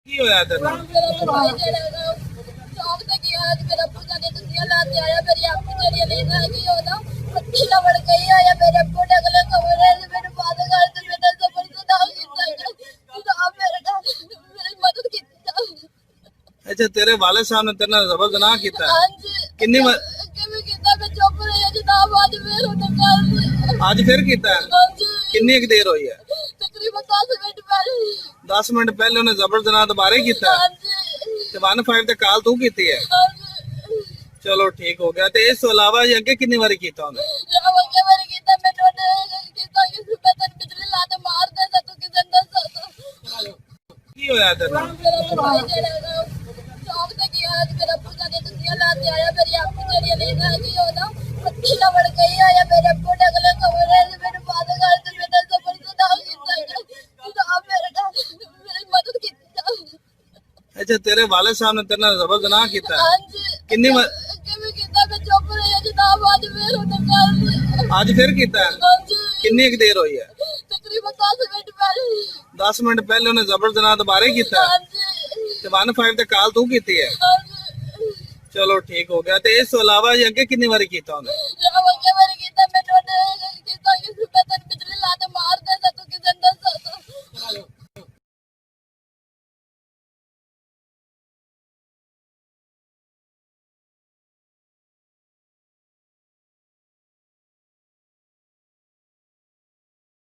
ਕੀ ਹੋਇਆ ਤੈਨੂੰ? शौक से किया आज मेरा पूजा ने दुनिया लाते आया मेरी आपकी जरिए लेना है कि होना पत्ती लवड़ गई आया मेरे को डगले खबर है मेरे फादर घर से मेरा सफर से दाव की तो आप मेरी मदद की ਅੱਛਾ ਤੇਰੇ ਵਾਲਿਦ ਸਾਹਿਬ ਨੇ ਤੇਰੇ ਨਾਲ ਜ਼ਬਰ ਜਨਾਹ ਕੀਤਾ ਹੈ? हाँ जी ਕਿੰਨੀ ਵਾਰ किਵੇਂ ਕੀਤਾ ਮੈਂ ਚੁੱਪ ਰਹੀ ਜਨਾਬ ਅੱਜ ਮੇਰ ਉਹਨਾਂ ਕੱਲ ਅੱਜ ਫਿਰ ਕੀਤਾ ਹੈ? हाँ जी ਕਿੰਨੀ ਕੁ ਦੇਰ ਹੋਈ ਹੈ? तकरीबन 10 मिनट पहले 10 ਮਿੰਟ ਪਹਿਲੇ ਉਹਨੇ ਜ਼ਬਰ ਜਨਾਹ ਦੁਬਾਰੇ ਕੀਤਾ हाँ ਹੈ? जी ਤੇ 15 ਤੇ ਕਾਲ ਤੂੰ ਕੀਤੀ ਹੈ? हाँ जी ਚਲੋ ਠੀਕ ਹੋ ਗਿਆ। ਤੇ ਇਸ ਤੋਂ ਇਲਾਵਾ ਜੀ ਅੱਗੇ ਕਿੰਨੀ ਵਾਰੀ ਕੀਤਾ ਉਹਨੇ? जब के बारे ਕੀਤਾ ਮੈਨੂੰ ਨੇ ਕੀਤਾ ਕਿ ਸੁਬਹ ਤੱਕ ਬਿਜਲੀ ਲਾ ਦੇ ਮਾਰ ਦੇ ਤਾਂ ਤੂੰ ਕਿਸੇ ਨੂੰ ਦੱਸ ਕੀ ਹੋਇਆ ਤੈਨੂੰ? शौक से किया आज मेरा पूजा ने दुनिया लाते आया मेरी आपकी जरिए लेना है कि होना पत्ती लवड़ गई आया मेरे को डगले खबर है मेरे फादर घर से मेरा सफर से दाव की तो आप मेरी मदद की ਅੱਛਾ ਤੇਰੇ ਵਾਲਿਦ ਸਾਹਿਬ ਨੇ ਤੇਰੇ ਨਾਲ ਜ਼ਬਰ ਜਨਾਹ ਕੀਤਾ ਹੈ? हाँ जी ਕਿੰਨੀ ਵਾਰ ਕਿਵੇਂ ਕੀਤਾ ਮੈਂ ਚੁੱਪ ਰਹੀ ਜਨਾਬ ਅੱਜ ਮੇਰ ਉਹਨਾਂ ਕੱਲ ਅੱਜ ਫਿਰ ਕੀਤਾ ਹੈ? हाँ जी ਕਿੰਨੀ ਕੁ ਦੇਰ ਹੋਈ ਹੈ? तकरीबन 10 मिनट पहले 10 ਮਿੰਟ ਪਹਿਲੇ ਉਹਨੇ ਜ਼ਬਰ ਜਨਾਹ ਦੁਬਾਰੇ ਕੀਤਾ ਹੈ? हाँ जी ਤੇ 15 ਤੇ ਕਾਲ ਤੂੰ ਕੀਤੀ ਹੈ? हाँ जी ਚਲੋ ਠੀਕ ਹੋ ਗਿਆ। ਤੇ ਇਸ ਤੋਂ ਇਲਾਵਾ ਜੀ ਅੱਗੇ ਕਿੰਨੀ ਵਾਰੀ ਕੀਤਾ ਉਹਨੇ? जब के बारे